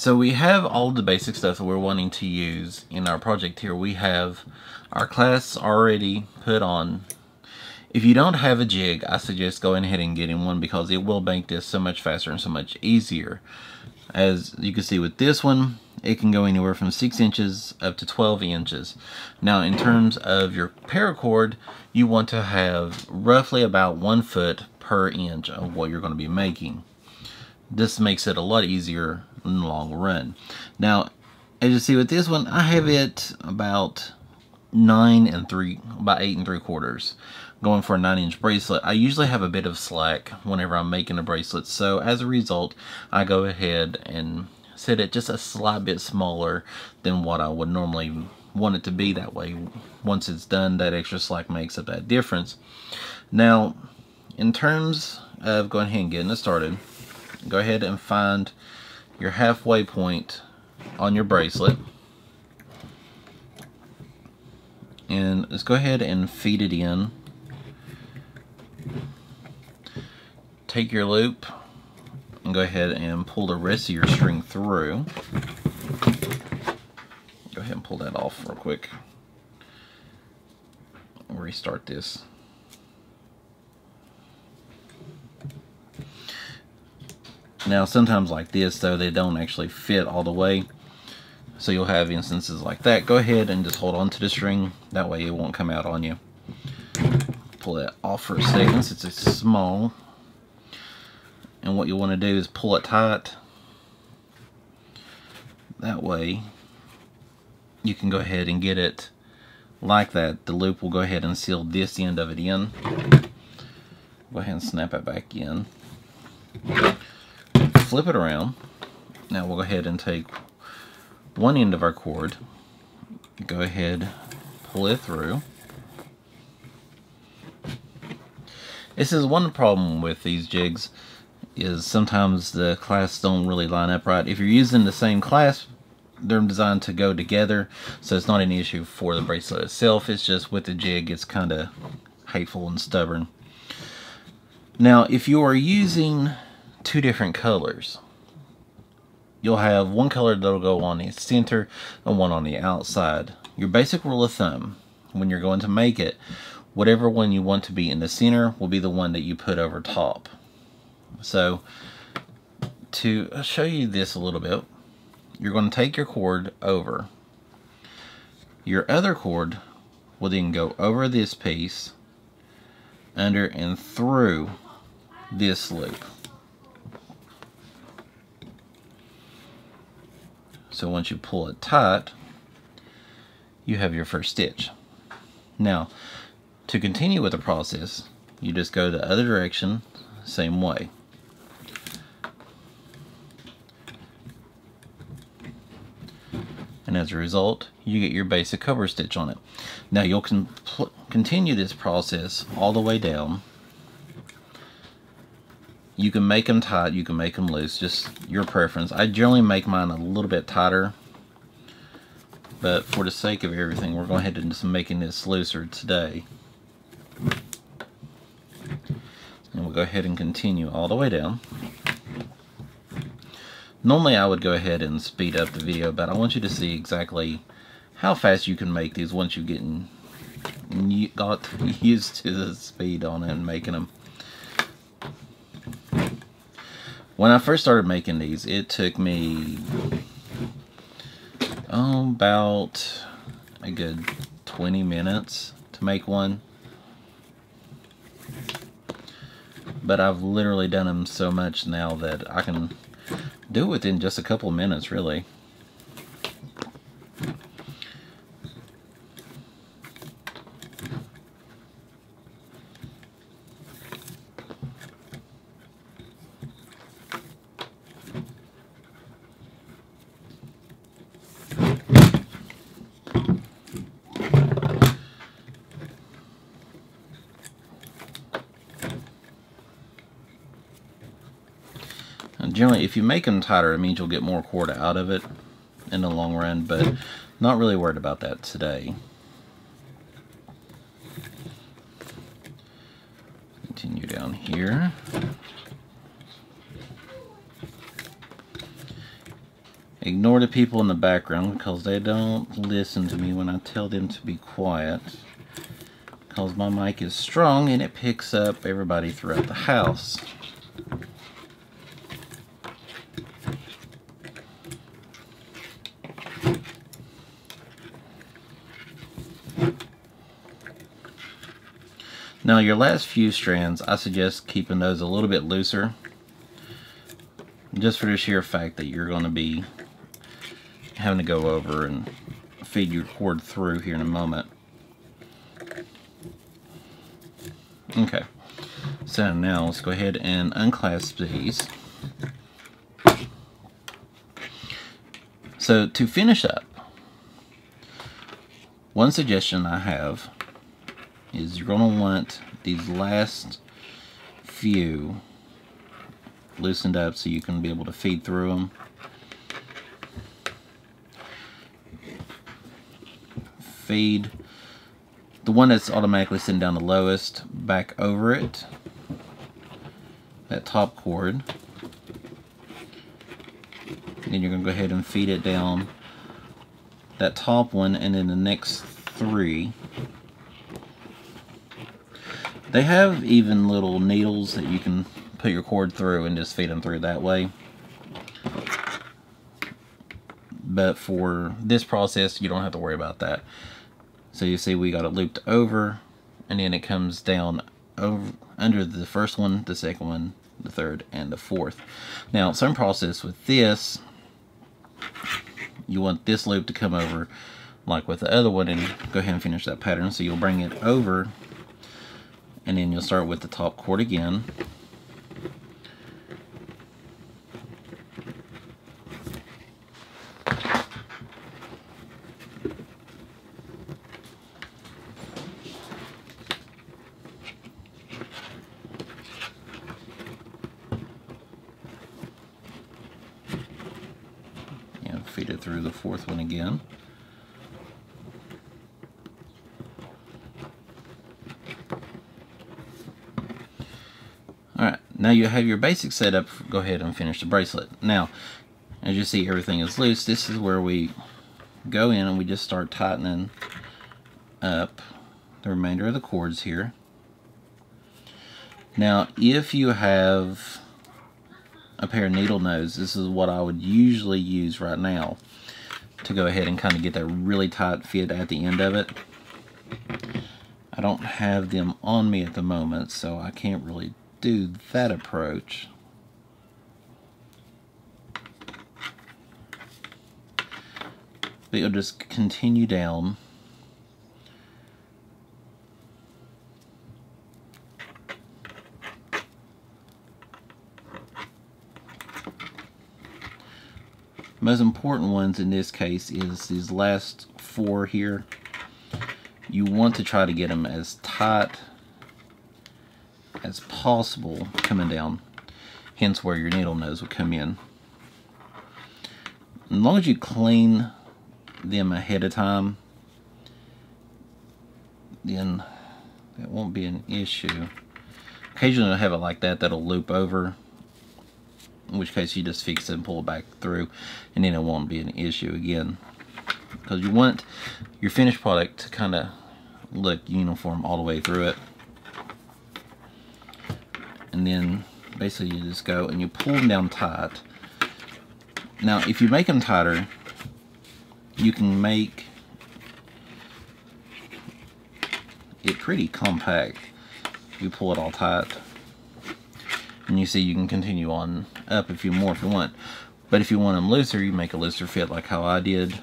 So we have all the basic stuff that we're wanting to use in our project here. We have our clasps already put on. If you don't have a jig, I suggest going ahead and getting one because it will make this so much faster and so much easier. As you can see with this one, it can go anywhere from 6 inches up to 12 inches. Now in terms of your paracord, you want to have roughly about 1 foot per inch of what you're going to be making. This makes it a lot easier in the long run. Now, as you see with this one, I have it about 8 3/4, going for a 9-inch bracelet. I usually have a bit of slack whenever I'm making a bracelet, so as a result, I go ahead and set it just a slight bit smaller than what I would normally want it to be. That way, once it's done, that extra slack makes up that difference. Now, in terms of going ahead and getting it started, go ahead and find your halfway point on your bracelet, and let's go ahead and feed it in. Take your loop and go ahead and pull the rest of your string through. Go ahead and pull that off real quick. Restart this. Now sometimes like this though, they don't actually fit all the way, so you'll have instances like that. Go ahead and just hold on to the string, that way it won't come out on you. Pull that off for a second since it's small, and what you'll want to do is pull it tight. That way you can go ahead and get it like that. The loop will go ahead and seal this end of it in. Go ahead and snap it back in. Flip it around. Now we'll go ahead and take one end of our cord, go ahead, pull it through. This is one problem with these jigs, is sometimes the clasps don't really line up right. If you're using the same clasp, they're designed to go together, so it's not an issue for the bracelet itself. It's just with the jig, it's kind of hateful and stubborn. Now, if you are using 2 different colors, you'll have one color that'll go on the center and one on the outside. Your basic rule of thumb when you're going to make it, whatever one you want to be in the center will be the one that you put over top. So to show you this a little bit, you're going to take your cord over. Your other cord will then go over this piece, under and through this loop. So once you pull it tight, you have your first stitch. Now, to continue with the process, you just go the other direction, same way. And as a result, you get your basic Cobra stitch on it. Now you'll continue this process all the way down. You can make them tight, you can make them loose, just your preference. I generally make mine a little bit tighter, but for the sake of everything, we're going ahead and just making this looser today. And we'll go ahead and continue all the way down. Normally I would go ahead and speed up the video, but I want you to see exactly how fast you can make these once you got used to the speed on it and making them. When I first started making these, it took me about a good 20 minutes to make one. But I've literally done them so much now that I can do it within just a couple of minutes, really. Generally, if you make them tighter, it means you'll get more cord out of it in the long run, but not really worried about that today. Continue down here. Ignore the people in the background because they don't listen to me when I tell them to be quiet. Because my mic is strong and it picks up everybody throughout the house. Now your last few strands, I suggest keeping those a little bit looser. Just for the sheer fact that you're going to be having to go over and feed your cord through here in a moment. Okay, so now let's go ahead and unclasp these. So to finish up, one suggestion I have is you're going to want these last few loosened up so you can be able to feed through them. Feed the one that's automatically sitting down the lowest back over it, that top cord. Then you're going to go ahead and feed it down that top one, and then the next three. They have even little needles that you can put your cord through and just feed them through that way. But for this process, you don't have to worry about that. So you see we got it looped over, and then it comes down over under the first one, the second one, the third, and the fourth. Now, same process with this. You want this loop to come over like with the other one and go ahead and finish that pattern. So you'll bring it over, and then you'll start with the top cord again. Feed it through the fourth one again. Alright, now you have your basic setup. Go ahead and finish the bracelet. Now, as you see, everything is loose. This is where we go in and we just start tightening up the remainder of the cords here. Now, if you have a pair of needle nose, this is what I would usually use right now to go ahead and kind of get that really tight fit at the end of it. I don't have them on me at the moment, so I can't really do that approach. But you'll just continue down. Most important ones in this case is these last four here. You want to try to get them as tight as possible coming down, hence where your needle nose will come in. As long as you clean them ahead of time, then that won't be an issue. Occasionally I'll have it like that, that'll loop over, in which case you just fix it and pull it back through, and then it won't be an issue again. Because you want your finished product to kind of look uniform all the way through it. And then basically you just go and you pull them down tight. Now if you make them tighter, you can make it pretty compact. You pull it all tight. And you see you can continue on up if you want. But if you want them looser, you make a looser fit like how I did.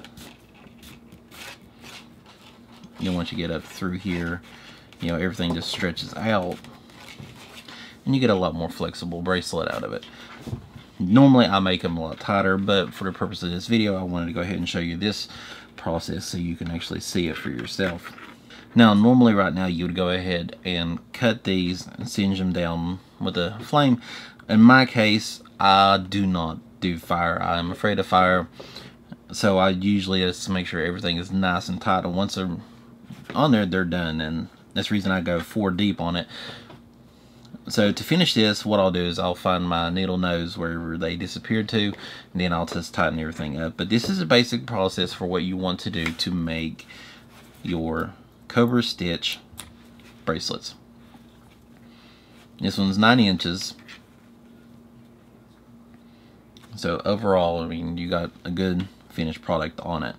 You know, once you get up through here, you know, everything just stretches out. And you get a lot more flexible bracelet out of it. Normally I make them a lot tighter, but for the purpose of this video, I wanted to go ahead and show you this process so you can actually see it for yourself. Now, normally right now you would go ahead and cut these and singe them down with a flame. In my case, I do not do fire. I'm afraid of fire. So I usually just make sure everything is nice and tight. And once they're on there, they're done. And that's the reason I go 4 deep on it. So to finish this, what I'll do is I'll find my needle nose wherever they disappeared to, and then I'll just tighten everything up. But this is a basic process for what you want to do to make your Cobra stitch bracelets. This one's 9 inches. So overall, I mean, you got a good finished product on it.